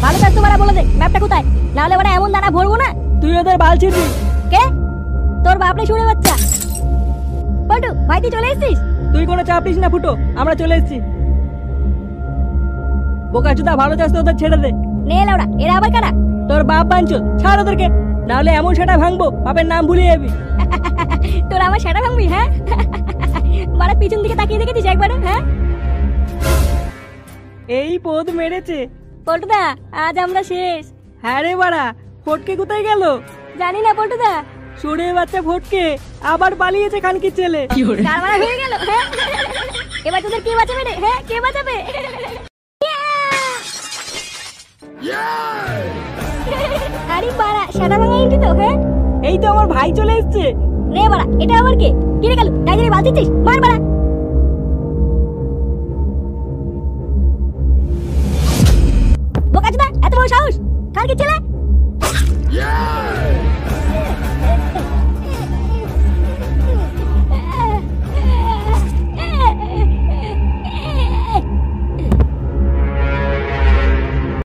ভালো চাস তো বাড়া বলে দে ম্যাপটা কোথায়, না হলে বাড়া এমন দানা ভরবো না। তুই ওদের বাল ছিড়বি। কে? তোর বাপ রে শুনে বাচ্চা। পল্টু ভাই তুই চলে এসেছিস? তুই কোনো চাপ নিস না ফুটো, আমরা চলে এসেছি। বোকাচোদা ভালো চাস তো ওদের ছেড়ে দে। নে লাউড়া, এরা আবার কারা? তোর বাপ বাঞ্চল, ছাড় ওদেরকে, না হলে এমন সেটা ভাঙবো বাপের নাম ভুলিয়ে যাবি। তোর আমার সেটা ভাঙবি? হ্যাঁ বাড়া পিছন দিকে তাকিয়ে দেখেছিস একবার? হ্যাঁ এই পদ মেরেছে। পল্টুদা আজ আমরা শেষ। হ্যাঁ রে বাড়া, ফটকে কোথায় গেল? জানি না পল্টুদা। সরে বাচ্চা ফটকে আবার পালিয়েছে খানকির ছেলে। কারবারা হয়ে গেল। হ্যাঁ এবার তোদের কে বাঁচাবে রে? হ্যাঁ কে বাঁচাবে? আরে বাড়া সেটা ভাঙা ইন্টি তো। হ্যাঁ এই তো আমার ভাই চলে এসছে। নে বাড়া, এটা আবার কে? কিরে গেল টাইগারে বাঁচিয়েছিস? মার বাড়া। বোকাচোদা এত বড় সাহস, কার কি ছেলে?